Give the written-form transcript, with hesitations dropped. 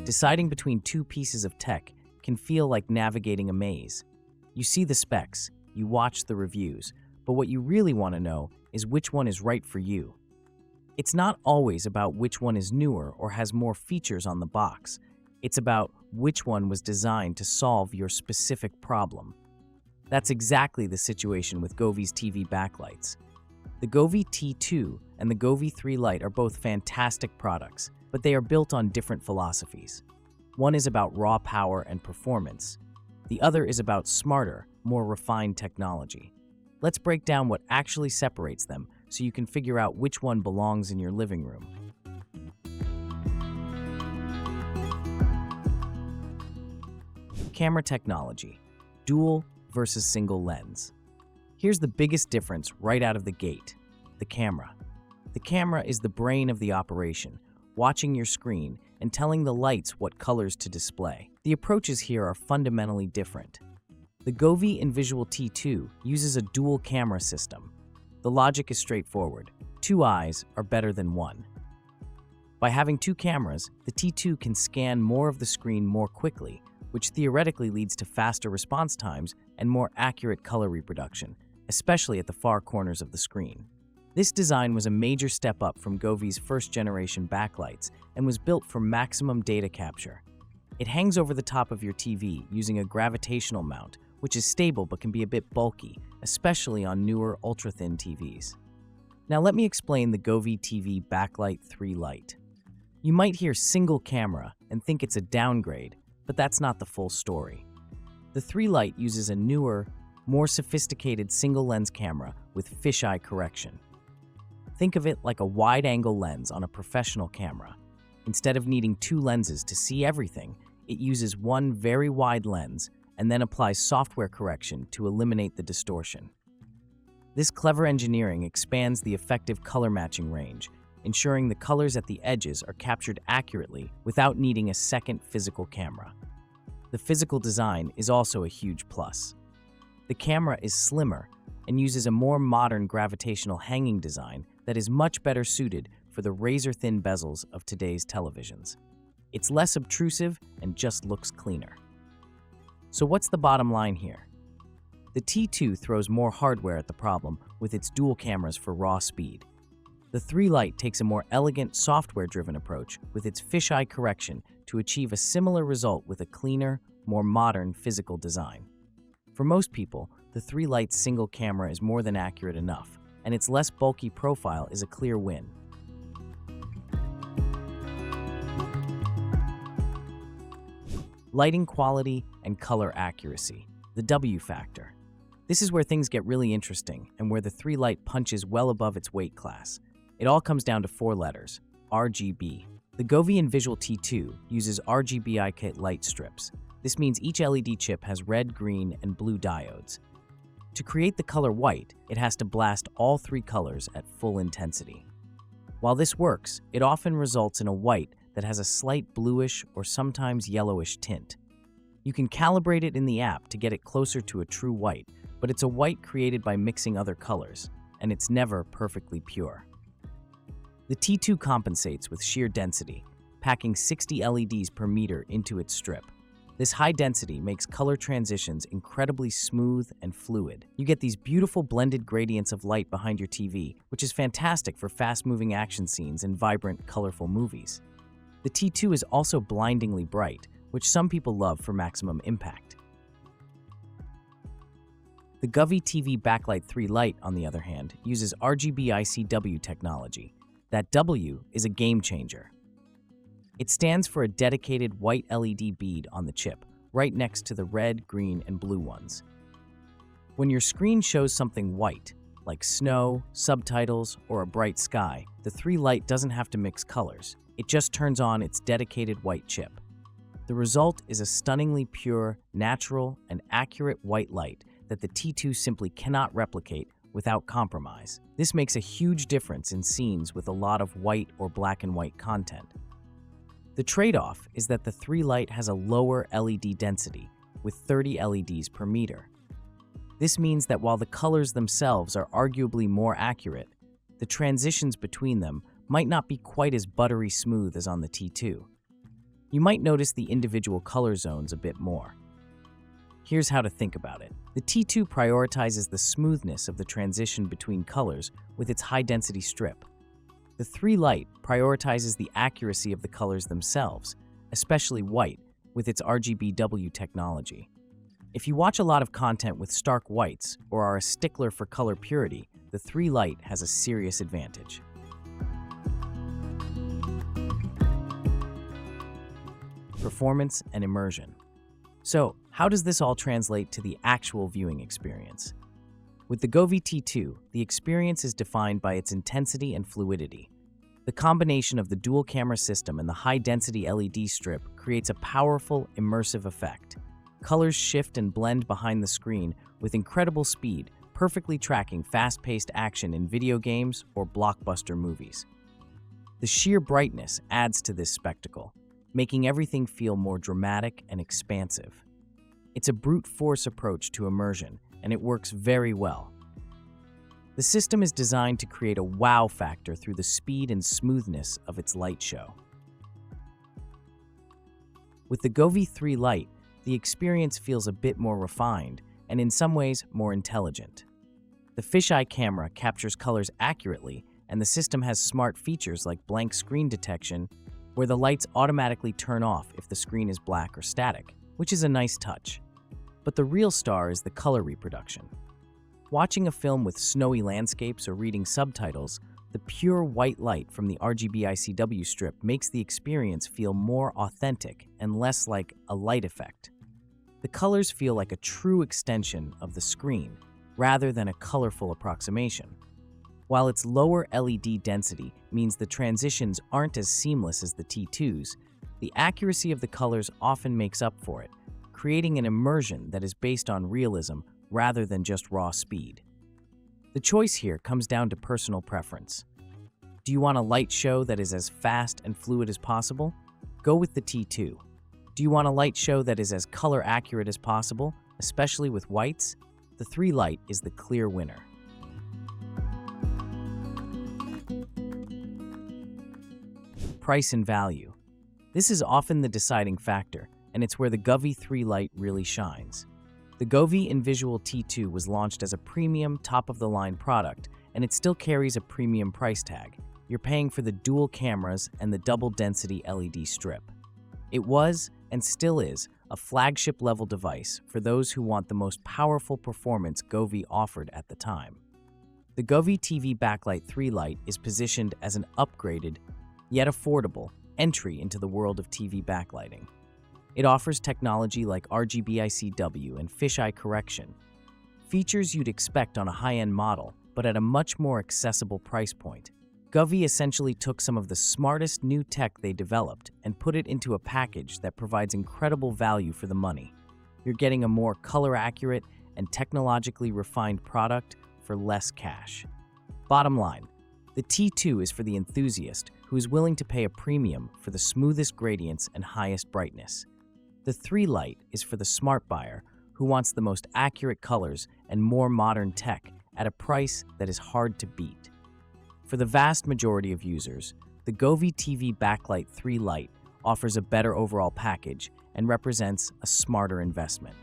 Deciding between two pieces of tech can feel like navigating a maze. You see the specs, you watch the reviews, but what you really want to know is which one is right for you. It's not always about which one is newer or has more features on the box. It's about which one was designed to solve your specific problem. That's exactly the situation with Govee's TV backlights. The Govee T2 and the Govee T3 Lite are both fantastic products, but they are built on different philosophies. One is about raw power and performance. The other is about smarter, more refined technology. Let's break down what actually separates them so you can figure out which one belongs in your living room. Camera technology, dual versus single lens. Here's the biggest difference right out of the gate: the camera. The camera is the brain of the operation, watching your screen and telling the lights what colors to display. The approaches here are fundamentally different. The Govee Invisual T2 uses a dual camera system. The logic is straightforward. Two eyes are better than one. By having two cameras, the T2 can scan more of the screen more quickly, which theoretically leads to faster response times and more accurate color reproduction, especially at the far corners of the screen. This design was a major step up from Govee's first-generation backlights and was built for maximum data capture. It hangs over the top of your TV using a gravitational mount, which is stable but can be a bit bulky, especially on newer ultra-thin TVs. Now let me explain the Govee TV Backlight 3 Lite. You might hear single camera and think it's a downgrade, but that's not the full story. The 3 Lite uses a newer, more sophisticated single-lens camera with fisheye correction. Think of it like a wide-angle lens on a professional camera. Instead of needing two lenses to see everything, it uses one very wide lens and then applies software correction to eliminate the distortion. This clever engineering expands the effective color matching range, ensuring the colors at the edges are captured accurately without needing a second physical camera. The physical design is also a huge plus. The camera is slimmer and uses a more modern gravitational hanging design that is much better suited for the razor-thin bezels of today's televisions. It's less obtrusive and just looks cleaner. So what's the bottom line here? The T2 throws more hardware at the problem with its dual cameras for raw speed. The 3 Lite takes a more elegant, software-driven approach with its fisheye correction to achieve a similar result with a cleaner, more modern physical design. For most people, the 3 Lite's single camera is more than accurate enough, and its less bulky profile is a clear win. Lighting quality and color accuracy, the W factor. This is where things get really interesting and where the 3 Lite punches well above its weight class. It all comes down to 4 letters: RGB. The Govee Invisual T2 uses RGB kit light strips. This means each LED chip has red, green, and blue diodes. To create the color white, it has to blast all 3 colors at full intensity. While this works, it often results in a white that has a slight bluish or sometimes yellowish tint. You can calibrate it in the app to get it closer to a true white, but it's a white created by mixing other colors, and it's never perfectly pure. The T2 compensates with sheer density, packing 60 LEDs per meter into its strip. This high density makes color transitions incredibly smooth and fluid. You get these beautiful blended gradients of light behind your TV, which is fantastic for fast-moving action scenes and vibrant, colorful movies. The T2 is also blindingly bright, which some people love for maximum impact. The Govee TV Backlight 3 Lite, on the other hand, uses RGB ICW technology. That W is a game changer. It stands for a dedicated white LED bead on the chip, right next to the red, green, and blue ones. When your screen shows something white, like snow, subtitles, or a bright sky, the 3 Lite doesn't have to mix colors. It just turns on its dedicated white chip. The result is a stunningly pure, natural, and accurate white light that the T2 simply cannot replicate without compromise. This makes a huge difference in scenes with a lot of white or black and white content. The trade-off is that the 3 Lite has a lower LED density, with 30 LEDs per meter. This means that while the colors themselves are arguably more accurate, the transitions between them might not be quite as buttery smooth as on the T2. You might notice the individual color zones a bit more. Here's how to think about it. The T2 prioritizes the smoothness of the transition between colors with its high-density strip. The 3 Lite prioritizes the accuracy of the colors themselves, especially white, with its RGBW technology. If you watch a lot of content with stark whites or are a stickler for color purity, the 3 Lite has a serious advantage. Performance and immersion. So, how does this all translate to the actual viewing experience? With the Govee T2, the experience is defined by its intensity and fluidity. The combination of the dual camera system and the high-density LED strip creates a powerful, immersive effect. Colors shift and blend behind the screen with incredible speed, perfectly tracking fast-paced action in video games or blockbuster movies. The sheer brightness adds to this spectacle, making everything feel more dramatic and expansive. It's a brute force approach to immersion, and it works very well. The system is designed to create a wow factor through the speed and smoothness of its light show. With the Govee 3 Lite, the experience feels a bit more refined and in some ways more intelligent. The fisheye camera captures colors accurately, and the system has smart features like blank screen detection, where the lights automatically turn off if the screen is black or static, which is a nice touch. But the real star is the color reproduction. Watching a film with snowy landscapes or reading subtitles, the pure white light from the RGBICW strip makes the experience feel more authentic and less like a light effect. The colors feel like a true extension of the screen, rather than a colorful approximation. While its lower LED density means the transitions aren't as seamless as the T2's, the accuracy of the colors often makes up for it, creating an immersion that is based on realism rather than just raw speed. The choice here comes down to personal preference. Do you want a light show that is as fast and fluid as possible? Go with the T2. Do you want a light show that is as color accurate as possible, especially with whites? The 3 Lite is the clear winner. Price and value. This is often the deciding factor, and it's where the Govee 3 Lite really shines. The Govee Invisual T2 was launched as a premium, top-of-the-line product, and it still carries a premium price tag. You're paying for the dual cameras and the double-density LED strip. It was, and still is, a flagship-level device for those who want the most powerful performance Govee offered at the time. The Govee TV Backlight 3 Lite is positioned as an upgraded, yet affordable, entry into the world of TV backlighting. It offers technology like RGBICW and fisheye correction, features you'd expect on a high-end model, but at a much more accessible price point. Govee essentially took some of the smartest new tech they developed and put it into a package that provides incredible value for the money. You're getting a more color-accurate and technologically refined product for less cash. Bottom line, the T2 is for the enthusiast who is willing to pay a premium for the smoothest gradients and highest brightness. The 3 Lite is for the smart buyer who wants the most accurate colors and more modern tech at a price that is hard to beat. For the vast majority of users, the Govee TV Backlight 3 Lite offers a better overall package and represents a smarter investment.